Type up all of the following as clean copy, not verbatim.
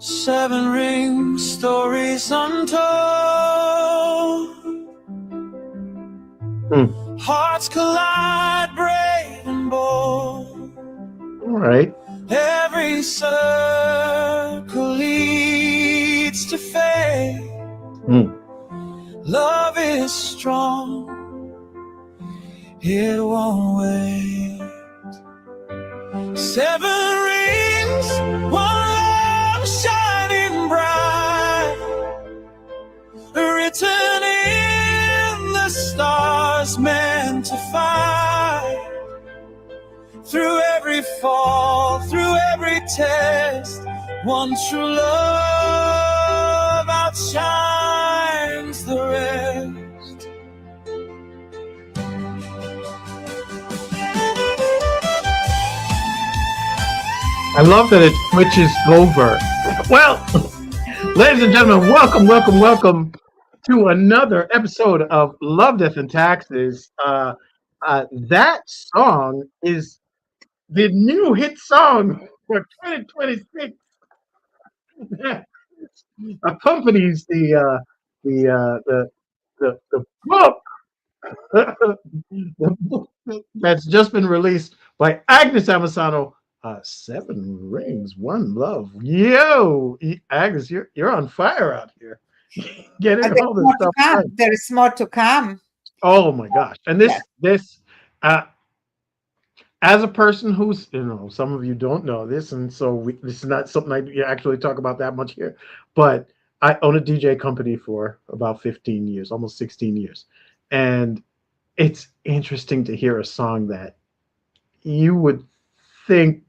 Seven rings, stories untold. Hearts collide, brave and bold. All right. Every circle leads to fate. Love is strong, it won't wait. Seven rings, one love shining bright, written in the stars, meant to fight. Through every fall, through every test, one true love outshines the rest. I love that it switches over. Well, ladies and gentlemen, welcome to another episode of Love, Death, and Taxes. That song is the new hit song for 2026 that accompanies the book, the book that's just been released by Agnes Amasano. Seven Rings, One Love. Yo, Agnes, you're on fire out here. Getting all this stuff right. There is more to come. Oh my gosh! And this, as a person who's, some of you don't know this, and so this is not something I actually talk about that much here. But I own a DJ company for about 15 years, almost 16 years, and it's interesting to hear a song that you would think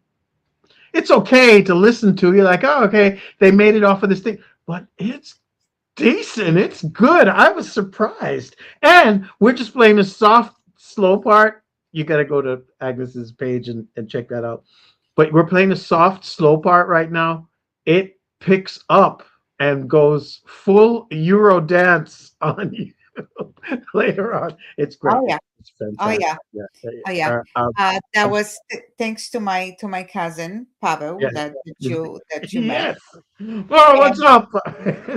it's okay to listen to. You're like, oh, okay, they made it off of this thing, but it's decent. It's good. I was surprised. And we're just playing the soft, slow part. You got to go to Agnes's page and check that out. But we're playing the soft, slow part right now. It picks up and goes full Euro dance on you later on. It's great. Oh yeah. It's fantastic. That was thanks to my cousin Pavel that you met. Oh, what's up?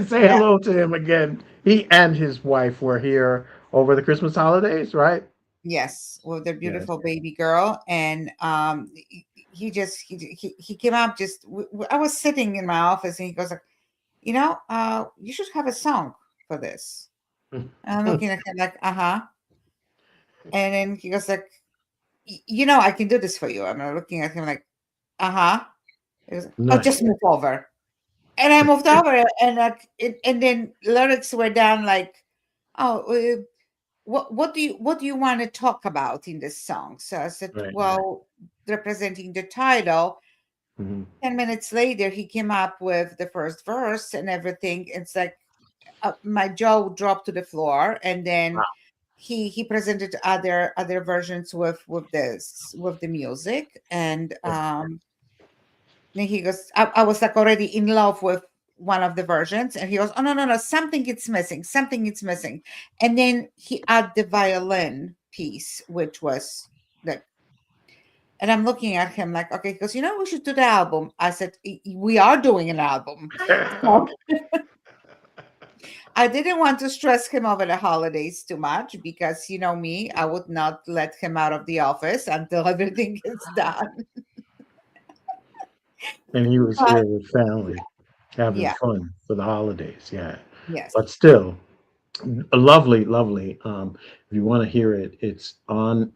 Say hello to him again. He and his wife were here over the Christmas holidays, right? Yes, with their beautiful baby girl, and he came up. I was sitting in my office, and he goes like, you should have a song for this. And I'm looking at him like, and then he goes like, I can do this for you. I'm looking at him like, He goes, nice. Oh, just move over. And I moved over, and then lyrics were down like, what do you want to talk about in this song? So I said, representing the title. 10 minutes later, he came up with the first verse and everything. It's like my jaw dropped to the floor, and then he presented other versions with the music, and then he goes, I was like already in love with one of the versions, and he goes, oh no, something is missing, and then he added the violin piece, which was like, and I'm looking at him like, okay, because we should do the album. I said, we are doing an album. I didn't want to stress him over the holidays too much because, me, I would not let him out of the office until everything is done. And he was here with family, having fun for the holidays. Yeah. Yes. But still, lovely. If you want to hear it, it's on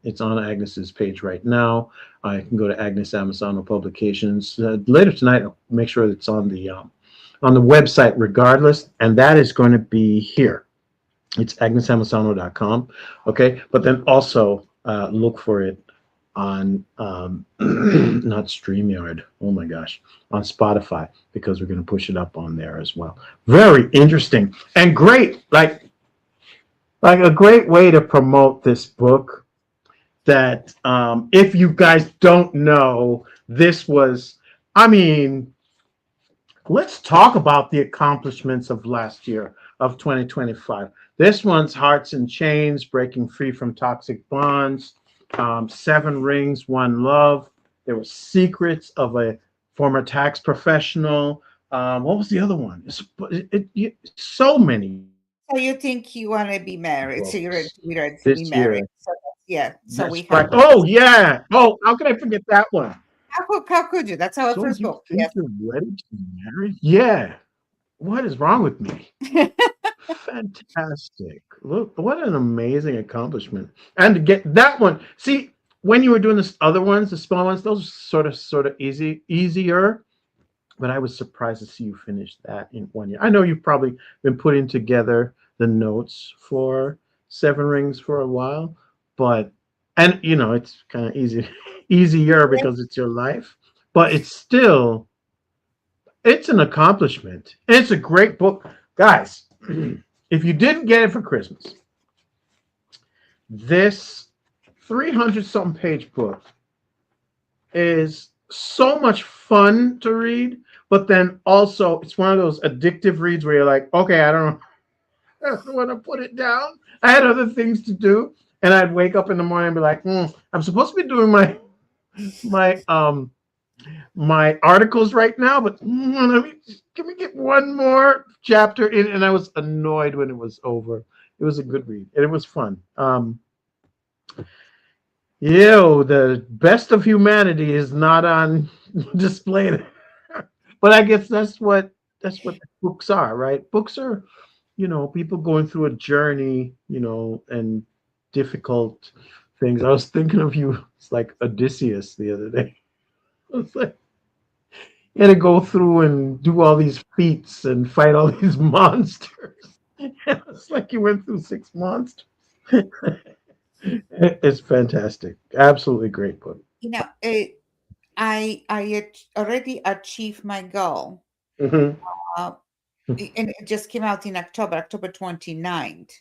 Agnes's page right now. I can go to Agnes Amasano Publications later tonight. I'll make sure it's on the website regardless, and that is going to be here. It's agnesamasano.com. Okay, but then also look for it on not StreamYard, oh my gosh, on Spotify, because we're going to push it up on there as well. Very interesting and great, like a great way to promote this book. That if you guys don't know, this was, let's talk about the accomplishments of last year, of 2025. This one's Hearts in Chains, Breaking Free from Toxic Bonds, Seven Rings, One Love. There were Secrets of a Former Tax Professional, What was the other one? So many So you think you want to be married? So you're ready books to be ready to be this married? year. So yeah. So That's we have. right. Oh yeah. Oh, how could I forget that one? How could you? That's our So first you book. think you're ready to be married? Yeah. What is wrong with me? Yes. Fantastic. Look, what an amazing accomplishment. And to get that one. See, when you were doing the other ones, the small ones, those sort of easier. But I was surprised to see you finish that in 1 year. I know you've probably been putting together the notes for Seven Rings for a while, but and it's kind of easier because it's your life, but it's an accomplishment. And it's a great book. Guys, if you didn't get it for Christmas, this 300 something page book is so much fun to read, but then also it's one of those addictive reads where you're like, okay, I don't want to put it down. I had other things to do, and I'd wake up in the morning and be like, I'm supposed to be doing my my articles right now, but can we get one more chapter in? And I was annoyed when it was over. It was a good read, and it was fun. The best of humanity is not on display, but I guess that's what books are, right? Books are, people going through a journey, and difficult things. I was thinking of you. It's like Odysseus the other day. It's like you had to go through and do all these feats and fight all these monsters. It's like you went through 6 months. It's fantastic. Absolutely great book. I already achieved my goal. Hmm. Uh, and it just came out in October 29th.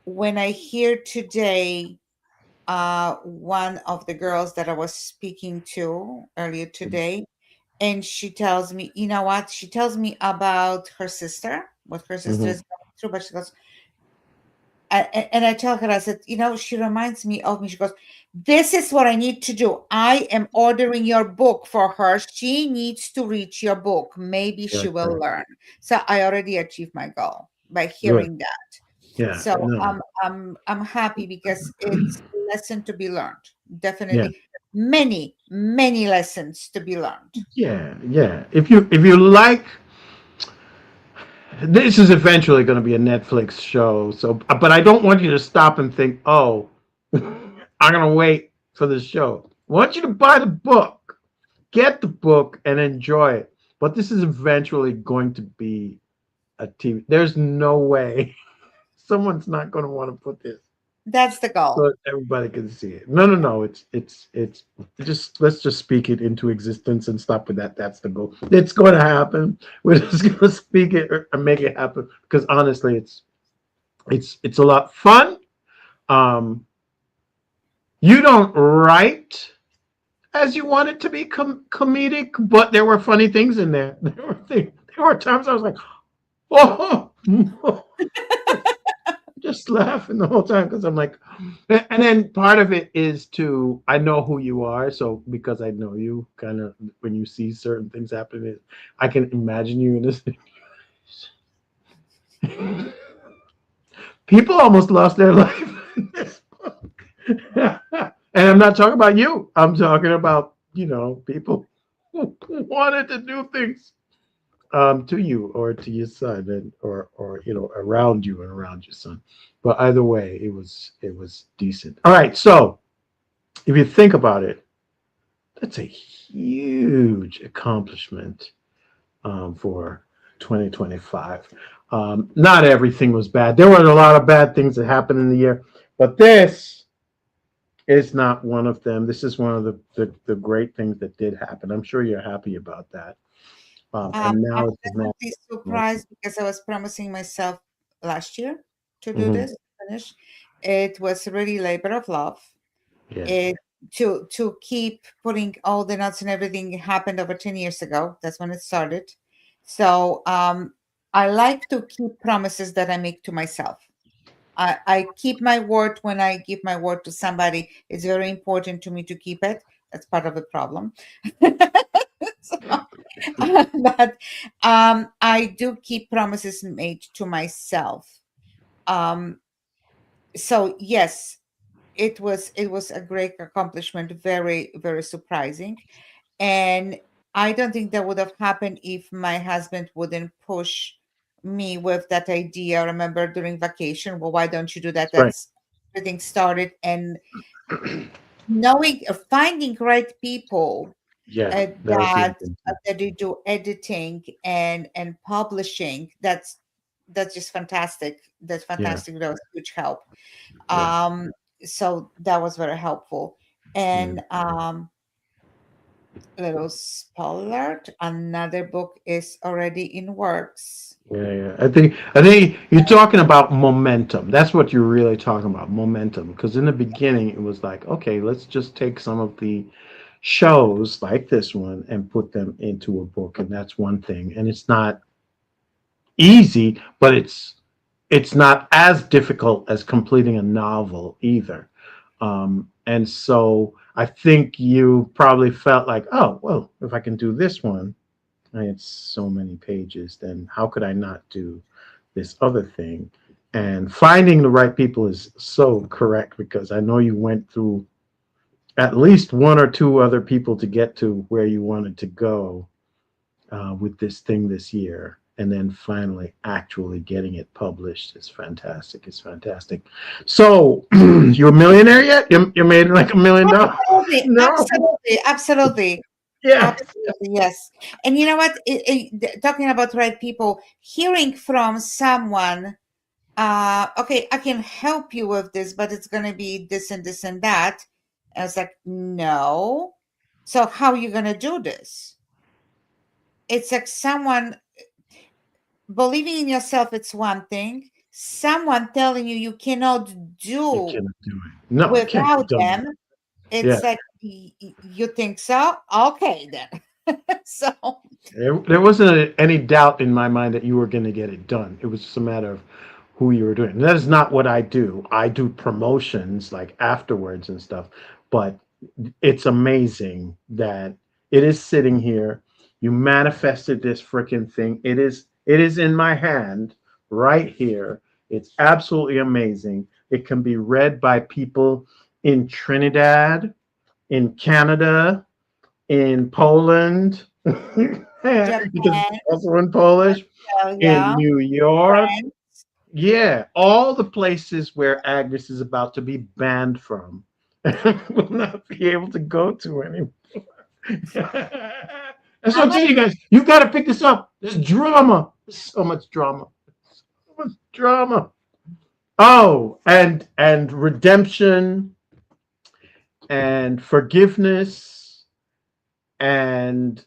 When I hear today, one of the girls that I was speaking to earlier today, and she tells me, you know what? She tells me about her sister, what her sister is Hmm. going through, but she goes, and I tell her, I said, she reminds me of me. She goes, this is what I need to do. I am ordering your book for her. She needs to read your book. Maybe she will Gotcha. learn. So I already achieved my goal by Good. hearing that. Yeah. So No. I'm happy because it's a lesson to be learned. Yeah. Definitely many, many lessons to be learned. Yeah. Yeah. If you like, this is eventually going to be a Netflix show. So, but I don't want you to stop and think, oh, I'm going to wait for the show. I want you to buy the book, get the book, and enjoy it. But this is eventually going to be a TV. There's no way someone's not going to want to put this That's the goal. so everybody can see it. No, no, no. It's just let's just speak it into existence and stop with that. That's the goal. It's going to happen. We're just going to speak it and make it happen because honestly, it's a lot fun. Um, you don't write as you want it to be comedic, but there were funny things in there. There were times I was like, oh. Just laughing the whole time because I'm like, and then part of it is to I know who you are, so because I know you, kind of when you see certain things happening, I can imagine you in this. People almost lost their life in this book, and I'm not talking about you. I'm talking about people who wanted to do things to you or to your son and or around you and around your son. But either way, it was decent. All right, so if you think about it, that's a huge accomplishment for 2025. Not everything was bad. There were a lot of bad things that happened in the year, but this is not one of them. This is one of the great things that did happen. I'm sure you're happy about that. And I'm now it's now. definitely surprised because I was promising myself last year to do Mhm. this, finish. It was really labor of love. Yeah. It to keep putting all the notes and everything happened over 10 years ago. That's when it started. So I like to keep promises that I make to myself. I keep my word when I give my word to somebody. It's very important to me to keep it. That's part of the problem. So, but I do keep promises made to myself. Um, so yes, it was a great accomplishment, very, very surprising. And I don't think that would have happened if my husband wouldn't push me with that idea. I remember during vacation, well, why don't you do that? That's right. That's everything started. And knowing, finding right people Yeah, that was the that other thing too. that they do editing and publishing. That's just fantastic. That's Yeah, fantastic. That was huge help. yeah, Um, so that was very helpful. yeah. And little spoiler alert, another book is already in works. Yeah, yeah. I think you're talking about momentum. That's what you're really talking about, momentum. Because in the beginning, it was like, okay, let's just take some of the shows like this one and put them into a book, and that's one thing. And it's not easy, but it's not as difficult as completing a novel either. And so I think you probably felt like, oh, well, if I can do this one, I had so many pages, then how could I not do this other thing? And finding the right people is so correct because I know you went through at least one or two other people to get to where you wanted to go with this thing this year. And then finally actually getting it published is fantastic. It's fantastic. So, you a millionaire yet? You made like $1 million? Absolutely, No. absolutely, absolutely, Yeah. absolutely, yes. And you know what? Talking about right people, hearing from someone, okay, I can help you with this, but it's going to be this and this and that. And it's like, no. So how are you going to do this? It's like someone believing in yourself, it's one thing. Someone telling you cannot You do cannot do it. No, it can't be without done. them, it's Yeah. like, you think so? Okay, then. So, There wasn't any doubt in my mind that you were going to get it done. It was just a matter of who you were doing. And that is not what I do. I do promotions like afterwards and stuff. But it's amazing that it is sitting here. You manifested this freaking thing. It is in my hand right here. It's absolutely amazing. It can be read by people in Trinidad, in Canada, in Poland, because Japan, it's also in Polish, in Australia, New York. France. Yeah, all the places where Agnes is about to be banned from will not be able to go to anymore. That's what I'm telling you guys. You got to pick this up. There's drama. There's so much drama. So much drama. Oh, and redemption and forgiveness, and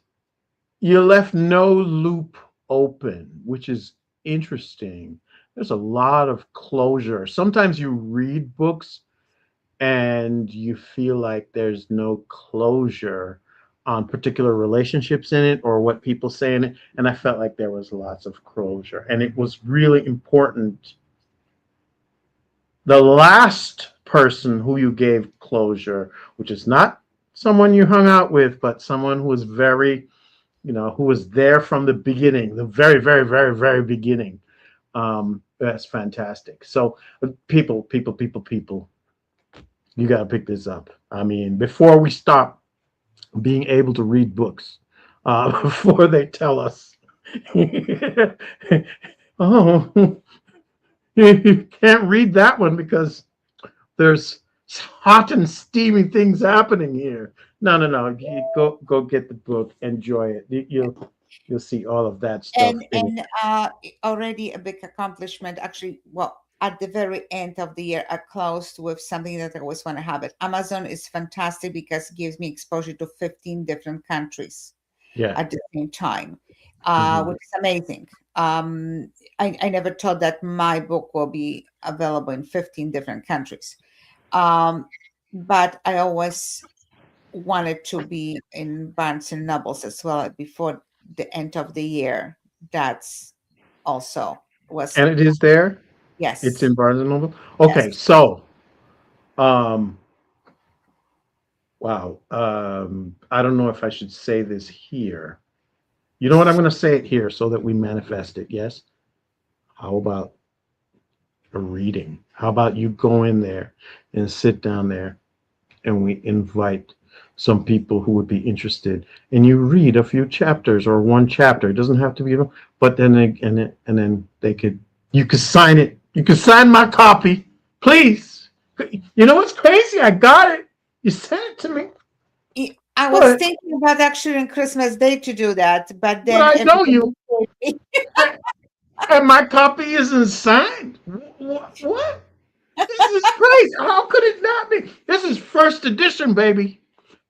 you left no loop open, which is interesting. There's a lot of closure. Sometimes you read books and you feel like there's no closure on particular relationships in it or what people say in it. And I felt like there was lots of closure. And it was really important. The last person who you gave closure, which is not someone you hung out with, but someone who was very, who was there from the beginning, the very, very, very, very beginning. That's fantastic. So, people, you got to pick this up. I mean, before we stop being able to read books, before they tell us, oh, you can't read that one because there's hot and steamy things happening here. No, no, no. You go get the book, enjoy it. You'll see all of that stuff. And already a big accomplishment. Actually, well, at the very end of the year, I closed with something that I always want to have. It. Amazon is fantastic because it gives me exposure to 15 different countries Yeah. at the same time, Mhm. which is amazing. I never thought that my book will be available in 15 different countries. But I always wanted to be in Barnes and Nobles as well before the end of the year. That's also was, And it is there. It's yes, in Barnes and Noble. yes. Okay, so um, Wow. I don't know if I should say this here. You know what? I'm going to say it here so that we manifest it. Yes. How about a reading? How about you go in there and sit down there and we invite some people who would be interested and you read a few chapters or one chapter. It doesn't have to be, but then and then they could, you could sign it. You could sign my copy, please. You know what's crazy? I got it. You sent it to me. I was thinking about actually on Christmas Day to do that, but then I know you. And my copy isn't signed. What? This is crazy. How could it not be? This is first edition, baby.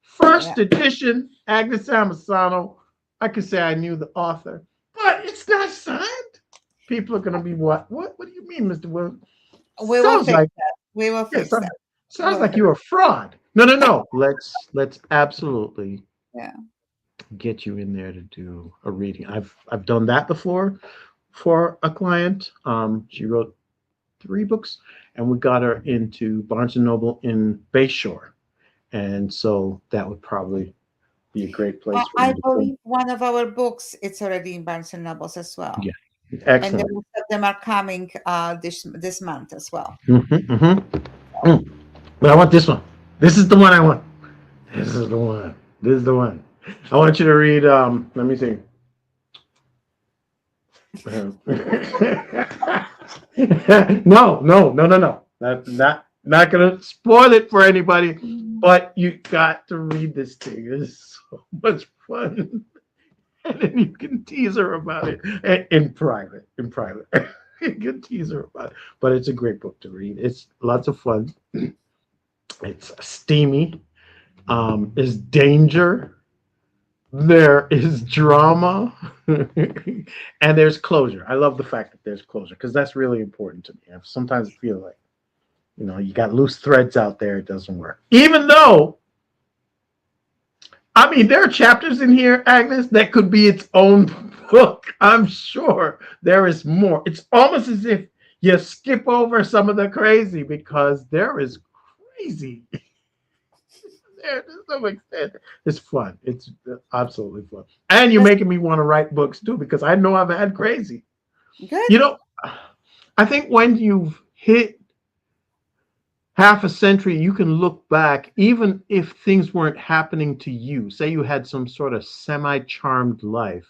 First edition, Agnes Amasano. I could say I knew the author, but it's not signed. People are going to be what? What do you mean, Mr. Williams? We will fix that. We will fix that. Sounds like you're a fraud. No. Let's absolutely get you in there to do a reading. I've done that before for a client. She wrote 3 books, and we got her into Barnes and Noble in Bayshore, and so that would probably be a great place. I believe one of our books it's already in Barnes and Nobles as well. Yeah, excellent. And the rest of them are coming this month as well. But I want this one. This is the one I want. This is the one. This is the one. I want you to read. Let me see. No. Not gonna spoil it for anybody, but you got to read this thing. It's so much fun, and then you can tease her about it in private. You can tease her about it, but it's a great book to read. It's lots of fun. It's steamy. There's danger. There is drama, and there's closure. I love the fact that there's closure because that's really important to me. I sometimes feel like, you got loose threads out there. It doesn't work. Even though, I mean, there are chapters in here, Agnes, that could be its own book. I'm sure there is more. It's almost as if you skip over some of the crazy because there is crazy. There to some extent. It's fun. It's absolutely fun. And you're making me want to write books too because I know I've had crazy. Good. I think when you've hit half a century, you can look back, even if things weren't happening to you. Say you had some sort of semi-charmed life.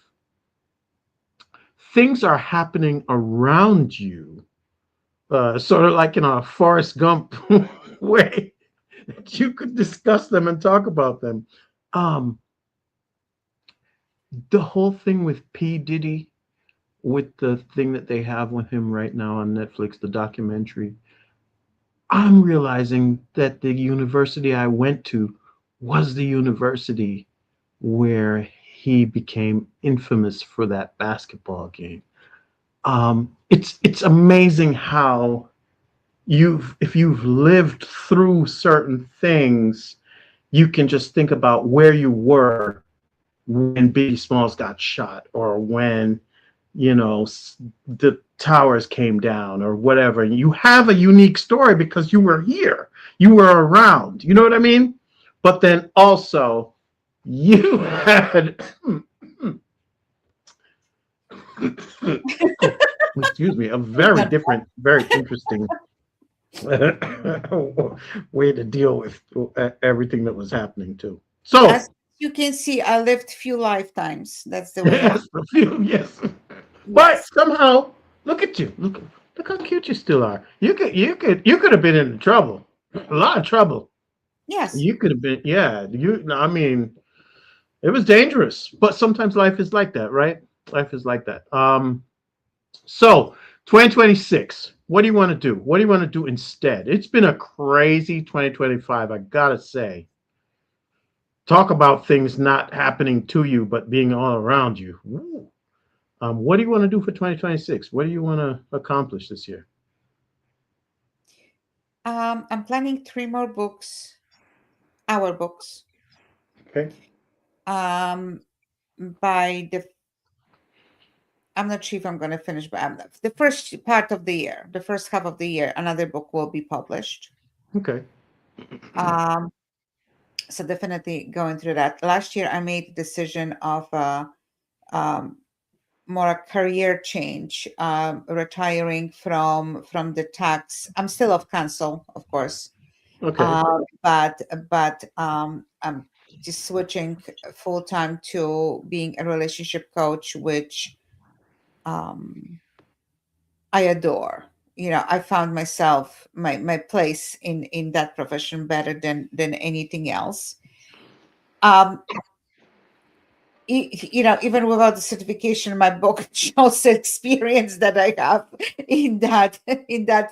Things are happening around you, sort of like in a Forrest Gump way. That you could discuss them and talk about them. The whole thing with P. Diddy, with the thing that they have with him right now on Netflix, the documentary, I'm realizing that the university I went to was the university where he became infamous for that basketball game. It's amazing how if you've lived through certain things, you can just think about where you were when Biggie Smalls got shot, or when the towers came down, or whatever. You have a unique story because you were here, you were around. You know what I mean? But then also, you had excuse me, a very different, very interesting way to deal with everything that was happening too. So as you can see, I lived few lifetimes. That's the way. Yes. But somehow, look at you. Look how cute you still are. You could have been in trouble, a lot of trouble. Yes. You could have been. Yeah. I mean, it was dangerous. But sometimes life is like that, right? Life is like that. So 2026. What do you want to do? What do you want to do instead? It's been a crazy 2025, I gotta say. Talk about things not happening to you, but being all around you. What do you want to do for 2026? What do you want to accomplish this year? I'm planning 3 more books, our books. Okay. I'm not sure if I'm going to finish, but the first part of the year, the first half of the year, another book will be published. Okay. So definitely going through that. Last year, I made the decision of um, more a career change, retiring from the tax. I'm still of counsel, of course, Okay. but I'm just switching full time to being a relationship coach, which um, I adore. I found myself my place in that profession better than anything else. Um, even without the certification, my book shows the experience that I have in that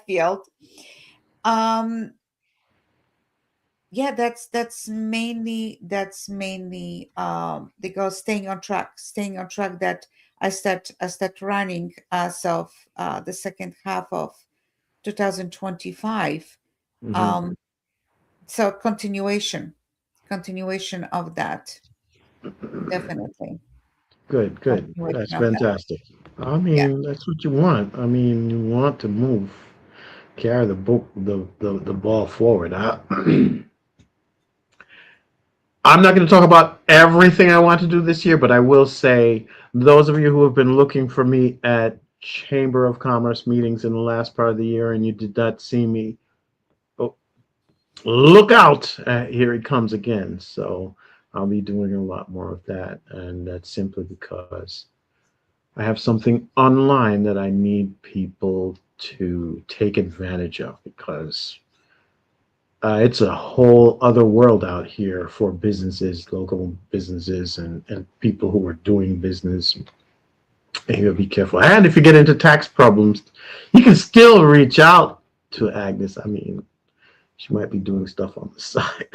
field. Um, yeah, that's mainly because staying on track that I start running as of the second half of 2025. Hmm. um so continuation of that, definitely Good, good. That's continuation of that. fantastic. I Yeah. mean, that's what you want. I mean, you want to move, carry the ball forward. I'm not going to talk about everything I want to do this year, but I will say those of you who have been looking for me at Chamber of Commerce meetings in the last part of the year and you did not see me, oh, look out. Here it comes again. So I'll be doing a lot more of that. And that's simply because I have something online that I need people to take advantage of because it's a whole other world out here for businesses, local businesses, and people who are doing business. And you gotta be careful. And if you get into tax problems, you can still reach out to Agnes. I mean, she might be doing stuff on the side.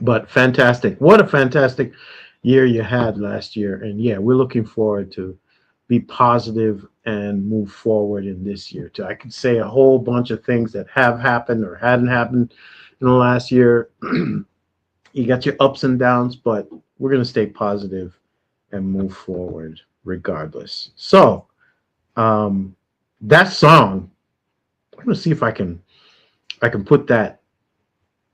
But fantastic. What a fantastic year you had last year. And yeah, we're looking forward to be positive and move forward in this year too. I could say a whole bunch of things that have happened or hadn't happened in the last year. You got your ups and downs, but we're going to stay positive and move forward regardless. So, um, that song, I'm going to see if I can put that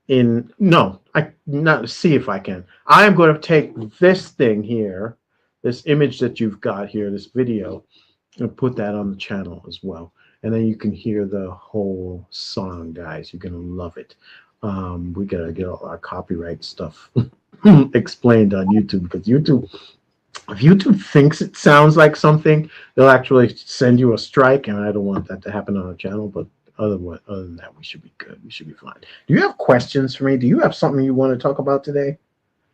in. No, I not see if I can. I am going to take this thing here, this image that you've got here, this video, and put that on the channel as well. And then you can hear the whole song, guys. You're gonna love it. We gotta get all our copyright stuff explained on YouTube because if YouTube thinks it sounds like something, they'll actually send you a strike, and I don't want that to happen on our channel. But other than that, we should be good. We should be fine. Do you have questions for me? Do you have something you want to talk about today?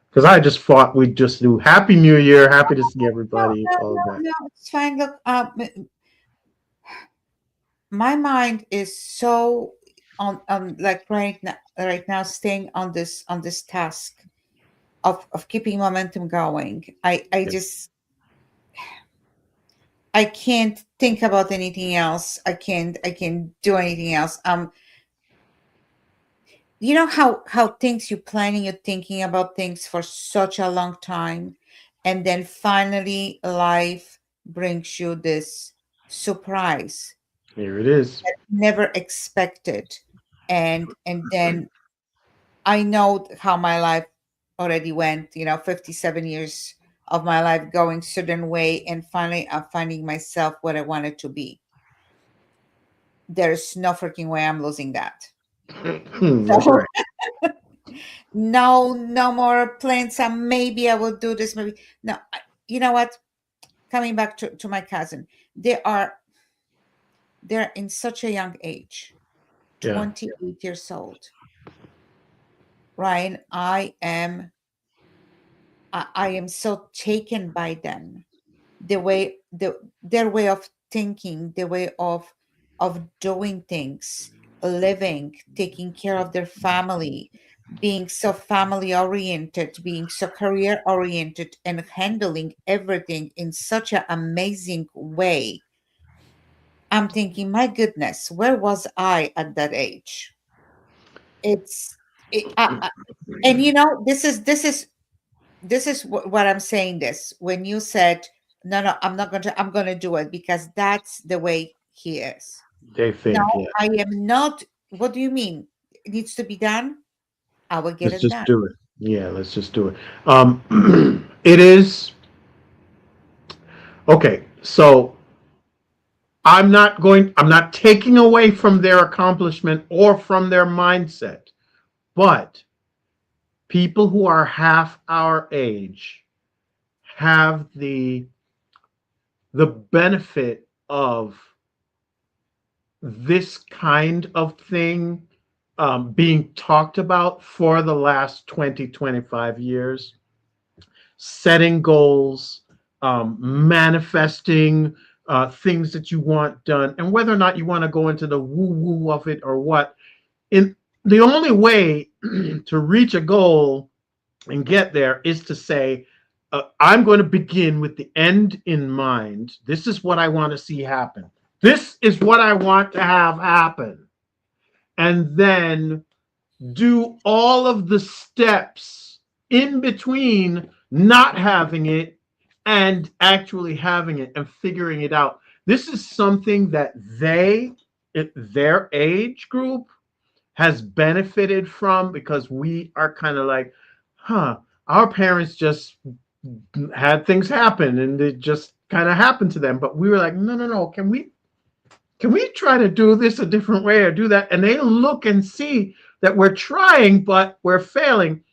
Because I just thought we'd just do Happy New Year, happy to see No, everybody, no, all of no, that. no, it's fine. Look, my mind is so on like right now staying on this task of keeping momentum going. I Yeah. just I can't think about anything else. I can't do anything else. You know how things you're planning, you're thinking about things for such a long time, and then finally life brings you this surprise Here it is. never expected. And then I know how my life already went, 57 years of my life going certain way, and finally I'm finding myself what I wanted to be. There's no freaking way I'm losing that. That's So right. no more plans. Maybe I will do this. Maybe no. You know what? Coming back to my cousin, they're in such a young age, Yeah. 28 years old. Ryan, I am so taken by them, their way of thinking, the way of doing things, living, taking care of their family, being so family oriented, being so career oriented, and handling everything in such an amazing way. I'm thinking, my goodness, where was I at that age? It's it, and this is what I'm saying. This when you said no, no, I'm going to do it because that's the way he is. They No, think, yeah. I am not. What do you mean? It needs to be done. I will get Let's it just done. do it. Yeah, let's just do it. It is okay. So I'm not taking away from their accomplishment or from their mindset, but people who are half our age have the benefit of this kind of thing being talked about for the last 20, 25 years, setting goals, manifesting things that you want done, and whether or not you want to go into the woo woo of it or what. In the only way to reach a goal and get there is to say, I'm going to begin with the end in mind. This is what I want to see happen. This is what I want to have happen. And then do all of the steps in between not having it and actually having it and figuring it out. This is something that their age group has benefited from, because we are kind of like, our parents just had things happen and it just kind of happened to them. But we were like, no, can we try to do this a different way or do that? And they look and see that we're trying, but we're failing.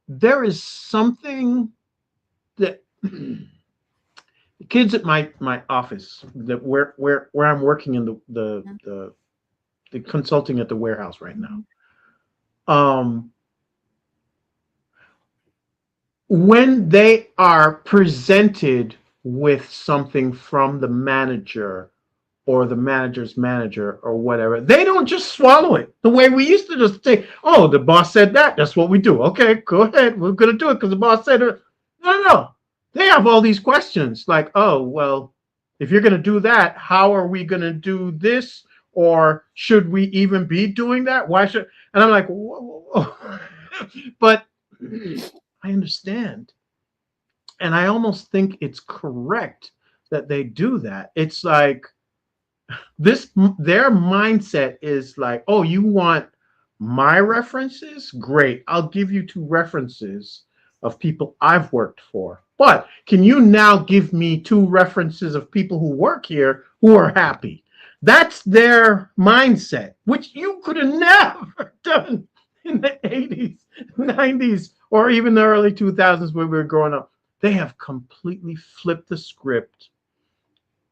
There is something that the kids at my office, that where I'm working in the consulting at the warehouse right now. When they are presented with something from the manager or the manager's manager or whatever, they don't just swallow it the way we used to just say, oh, the boss said that, that's what we do. Okay, go ahead, we're going to do it because the boss said it. No. They have all these questions like, oh, well, if you're going to do that, how are we going to do this? Or should we even be doing that? Why should? And I'm like, whoa. But I understand. And I almost think it's correct that they do that. It's like their mindset is like, oh, you want my references? Great. I'll give you 2 references of people I've worked for. But can you now give me 2 references of people who work here who are happy? That's their mindset, which you could have never done in the 80s, 90s, or even the early 2000s when we were growing up. They have completely flipped the script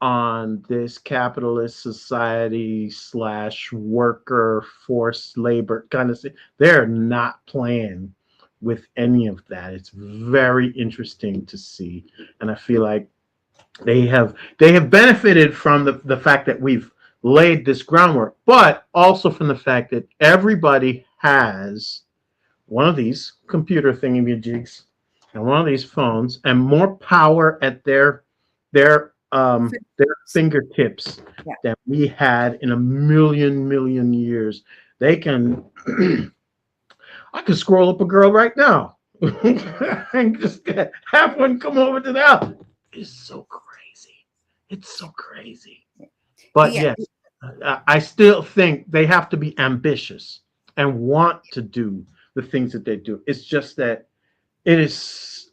on this capitalist society / worker force labor kind of thing. They're not playing with any of that. It's very interesting to see. And I feel like they have benefited from the fact that we've laid this groundwork, but also from the fact that everybody has one of these computer thingamajigs and one of these phones and more power at their fingertips than we had in a million years. They can I could scroll up a girl right now and just have one come over to the house. It's so crazy. It's so crazy. But yes, I still think they have to be ambitious and want to do the things that they do. It's just that it's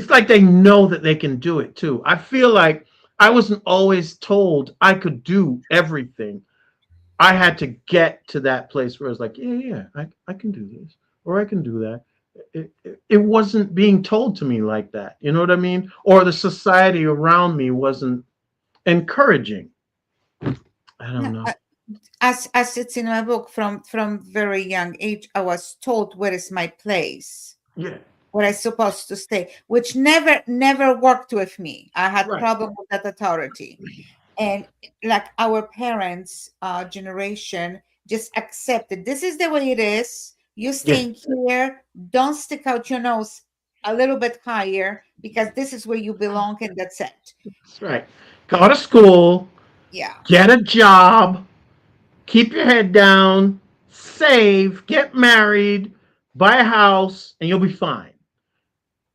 like they know that they can do it too. I feel like I wasn't always told I could do everything. I had to get to that place where I was like, yeah, I can do this, or I can do that. It wasn't being told to me like that. You know what I mean? Or the society around me wasn't encouraging. I don't know. As it's in my book, from very young age, I was told where is my place. Yeah. Where I supposed to stay, which never worked with me. I had problem with that authority. And like our parents' generation just accepted this is the way it is. You staying here, don't stick out your nose a little bit higher because this is where you belong and that's it. That's right. Go to school. Yeah. Get a job. Keep your head down. Save. Get married. Buy a house, and you'll be fine.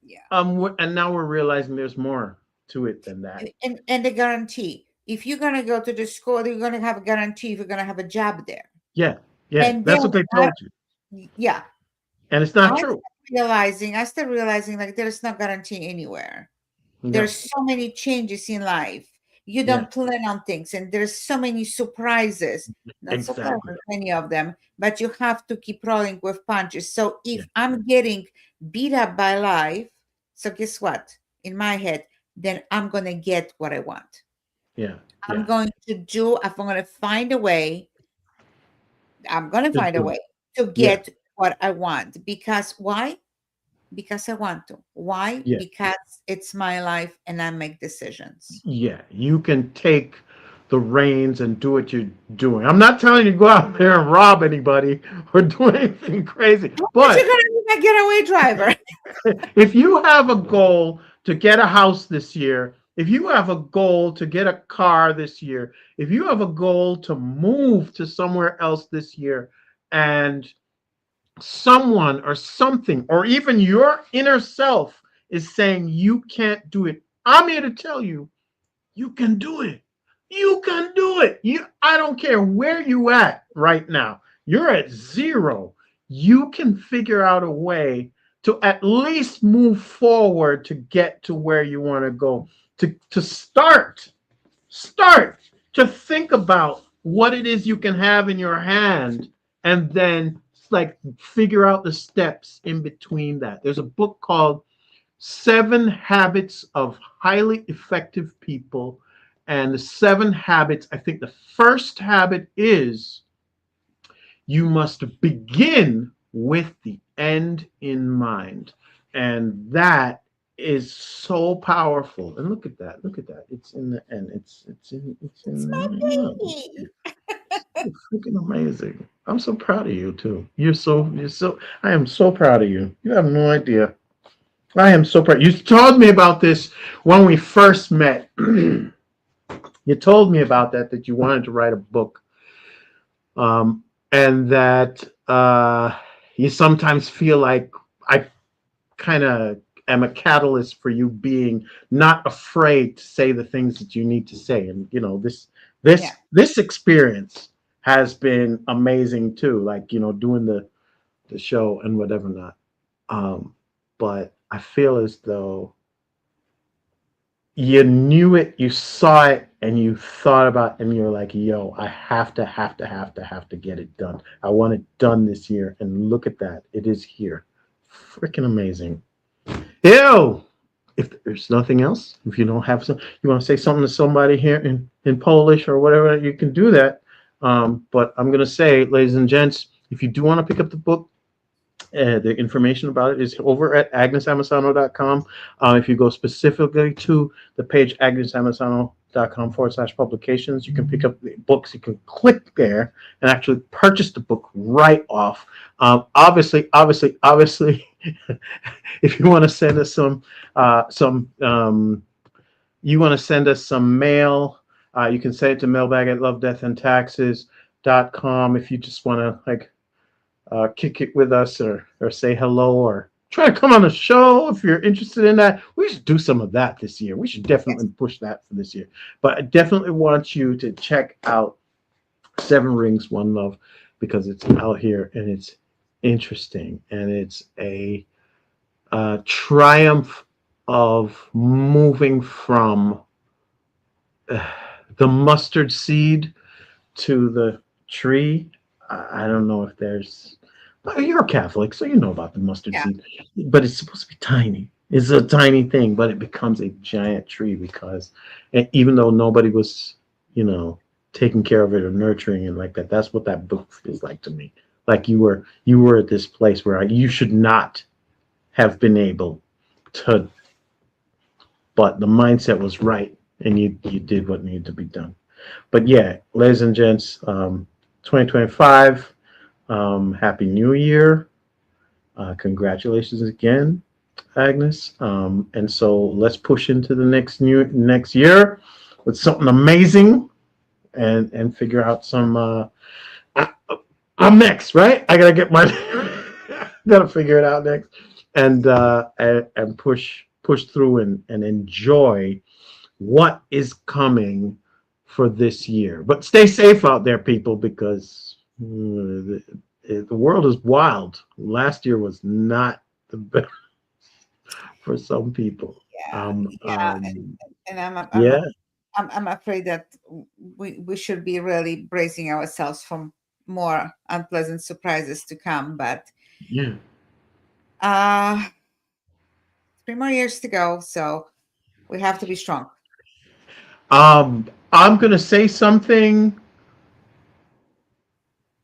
Yeah. And now we're realizing there's more to it than that. And the guarantee. If you're gonna go to the school, you're gonna have a guarantee if you're gonna have a job there. Yeah. And that's what they told you. Yeah. And it's not true. I started realizing like there is no guarantee anywhere. No. There's so many changes in life. You don't plan on things, and there's so many surprises. Not so pleasant, many of them, but you have to keep rolling with punches. So if I'm getting beat up by life, so guess what? In my head, then I'm gonna get what I want. I'm going to find a way. I'm gonna find a way to get what I want. Because why? Because I want to. Why? Because it's my life and I make decisions. Yeah, you can take the reins and do what you're doing. I'm not telling you to go out there and rob anybody or do anything crazy. But you're gonna be a getaway driver. If you have a goal to get a house this year, if you have a goal to get a car this year, if you have a goal to move to somewhere else this year, and someone or something, or even your inner self is saying you can't do it, I'm here to tell you, you can do it. You can do it. I don't care where you at right now. You're at 0. You can figure out a way to at least move forward to get to where you want to go. To start to think about what it is you can have in your hand, and then like figure out the steps in between that. There's a book called 7 Habits of Highly Effective People. And the 7 habits, I think the first habit is you must begin with the end in mind. And that is so powerful. And look at that. Look at that. It's in the end. It's my baby. It's freaking amazing. I'm so proud of you too. I am so proud of you. You have no idea. I am so proud. You told me about this when we first met. You told me about that you wanted to write a book, and that you sometimes feel like I kind of am a catalyst for you being not afraid to say the things that you need to say. And this experience has been amazing too, like doing the show and whatever not. But I feel as though you knew it, you saw it, and you thought about it, and you're like, yo, I have to get it done. I want it done this year. And look at that. It is here. Freaking amazing. Ew. If there's nothing else, if you don't have you want to say something to somebody here in Polish or whatever, you can do that. But I'm going to say, ladies and gents, if you do want to pick up the book, the information about it is over at agnesamisano.com. If you go specifically to the page agnesamisano.com/publications, you can pick up the books. You can click there and actually purchase the book right off. Obviously, if you want to send us you want to send us some mail, you can send it to mailbag@lovedeathandtaxes.com. If you just want to kick it with us or say hello or try to come on the show if you're interested in that. We should do some of that this year. We should definitely push that for this year. But I definitely want you to check out 7 Rings, One Love, because it's out here and it's interesting, and it's a triumph of moving from the mustard seed to the tree. I don't know if there's. You're a Catholic, so you know about the mustard seed, but it's supposed to be tiny. It's a tiny thing, but it becomes a giant tree because, even though nobody was, taking care of it or nurturing it like that, that's what that book feels like to me. Like you were at this place where you should not have been able to, but the mindset was right, and you did what needed to be done. But yeah, ladies and gents, 2025, Happy New Year. Congratulations again, Agnes. And so let's push into the next year with something amazing and figure out some I'm next, right? I gotta get my gotta figure it out next and push through and enjoy what is coming for this year. But stay safe out there, people, because the world is wild. Last year was not the best for some people. Yeah, yeah, and Yeah, I'm afraid that we should be really bracing ourselves for more unpleasant surprises to come. But yeah. uh 3 more years to go, so we have to be strong. I'm gonna say something.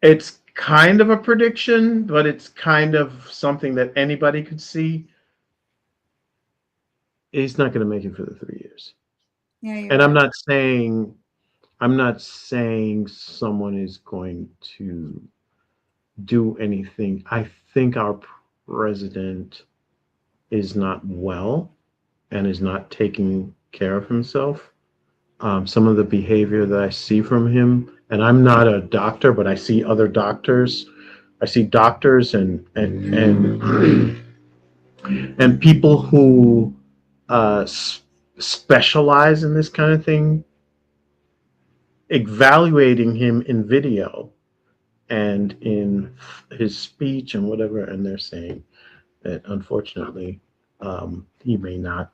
It's kind of a prediction, but it's kind of something that anybody could see. He's not gonna make it for the 3 years. Yeah, you're And right. I'm not saying someone is going to do anything. I think our president is not well and is not taking care of himself. Some of the behavior that I see from him, and I'm not a doctor, but I see other doctors. I see doctors and and people who specialize in this kind of thing, evaluating him in video and in his speech and whatever, and they're saying that unfortunately he may not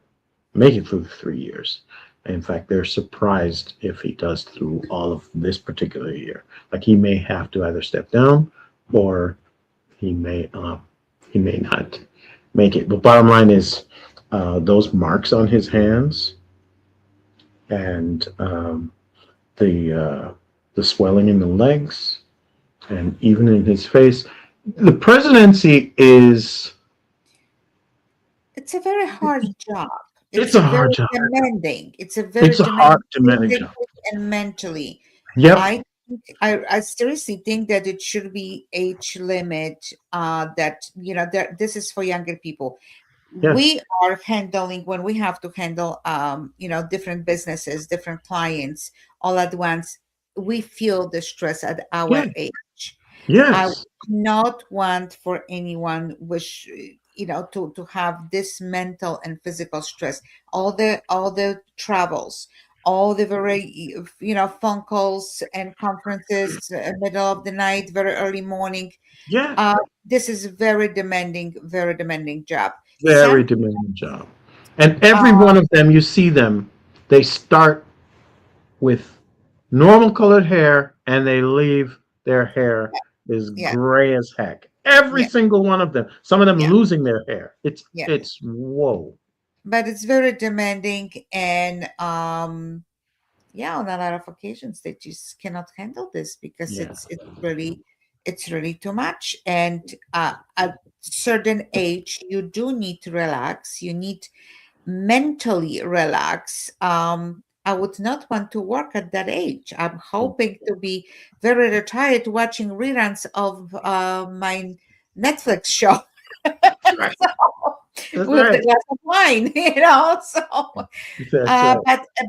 make it through the 3 years. In fact, they're surprised if he does through all of this particular year. Like he may have to either step down or he may not make it. But bottom line is those marks on his hands and the swelling in the legs and even in his face. The presidency is It's a very hard job. it's a hard very job. demanding. It's a very It's a demanding hard demanding job. physically and mentally. Yep. I seriously think that it should be age limit. That this is for younger people. Yeah. We are handling when we have to handle different businesses, different clients all at once. We feel the stress at our Yeah. age. Yes. I would not want for anyone to have this mental and physical stress, all the travels, all the very phone calls and conferences, middle of the night, very early morning. Yeah. This is very demanding job. Very demanding job. And every one of them, you see them, they start with normal colored hair and they leave their hair is gray as heck. Every single one of them. Some of them losing their hair. It's whoa. But it's very demanding, and on a lot of occasions they just cannot handle this because it's really too much. And at certain age, you do need to relax. You need mentally relax. I would not want to work at that age. I'm hoping to be very retired watching reruns of my Netflix show. Right. With the glass of wine, So,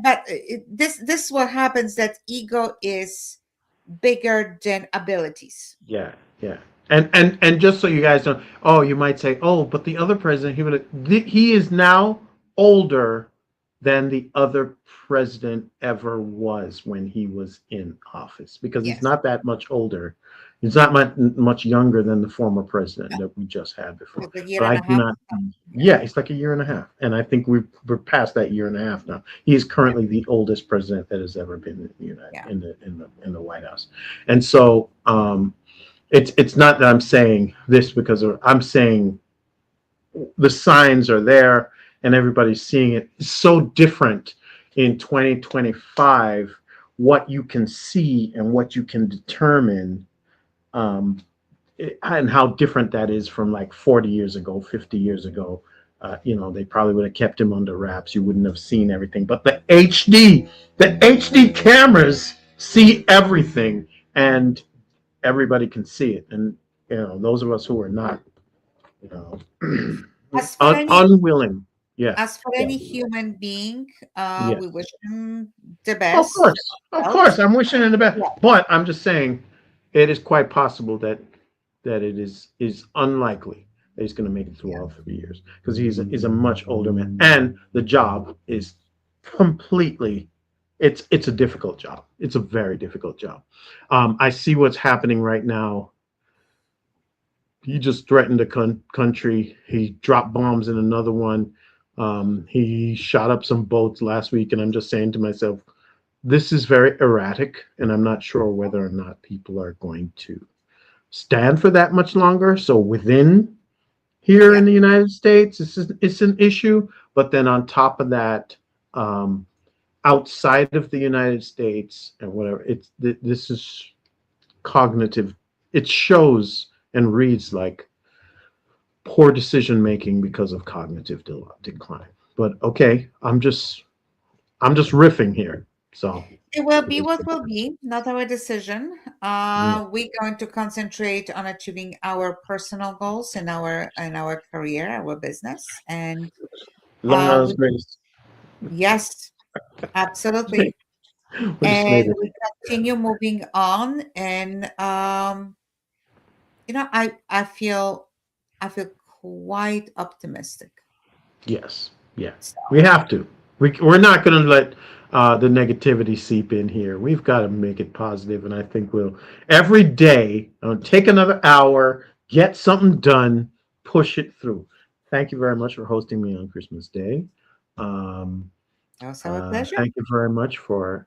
but this is what happens, that ego is bigger than abilities. Yeah. And just so you guys know, you might say, but the other president, he is now older than the other president ever was when he was in office, because he's not that much older. He's not much younger than the former president that we just had before. But I do not. Yeah, it's like a year and a half, and I think we're past that year and a half now. He is currently the oldest president that has ever been in the White House, and so it's not that I'm saying this because I'm saying the signs are there and everybody's seeing it. It's so different in 2025 what you can see and what you can determine. And how different that is from like 40 years ago, 50 years ago. They probably would have kept him under wraps. You wouldn't have seen everything. But the HD cameras see everything, and everybody can see it. And those of us who are not, unwilling. Yeah. As for any human being, we wish him the Of best. course, I'm wishing him the best. But I'm just saying, it is quite possible that it is unlikely that he's going to make it through all 3 years, because he's a much older man, and the job is completely. It's a difficult job. It's a very difficult job. I see what's happening right now he just threatened a country. He dropped bombs in another one. He shot up some boats last week, and I'm just saying to myself, this is very erratic, and I'm not sure whether or not people are going to stand for that much longer. So within here in the United States, it's an issue. But then on top of that, outside of the United States and whatever, this is cognitive. It shows and reads like poor decision making because of cognitive decline. But okay, I'm just riffing here. So it will be what will be, not our decision. We're going to concentrate on achieving our personal goals in our career, our business, and grace. Yes, absolutely. We just made And it. we continue moving on, and I feel quite optimistic. Yes, yeah, So, we have to. We're not going to let the negativity seep in here. We've got to make it positive, and I think we'll every day take another hour, get something done, push it through. Thank you very much for hosting me on Christmas Day. that was our pleasure. Thank you very much for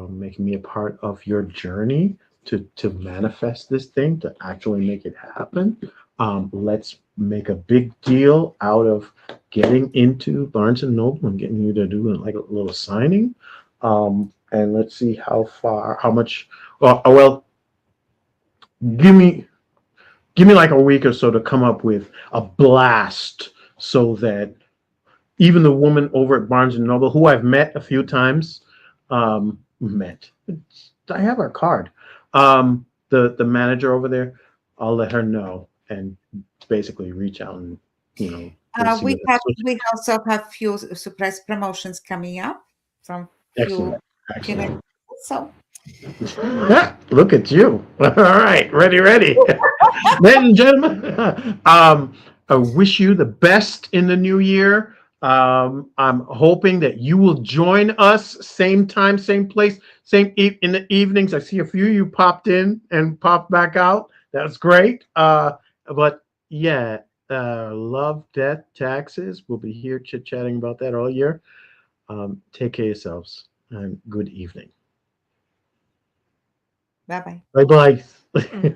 making me a part of your journey to manifest this thing, to actually make it happen. Let's make a big deal out of getting into Barnes and Noble and getting you to do like a little signing. And let's see how much. Well, give me like a week or so to come up with a blast so that even the woman over at Barnes and Noble, who I've met a few times, I have her card. The manager over there, I'll let her know and basically reach out and we'll we also have few surprise promotions coming up from excellent. So Look at you. All right, ready. Ladies and gentlemen, I wish you the best in the new year. I'm hoping that you will join us same time, same place, in the evenings. I see a few of you popped in and popped back out. That's great. But yeah, love, death, taxes. We'll be here chit-chatting about that all year. Take care of yourselves and good evening. bye-bye. Bye-bye.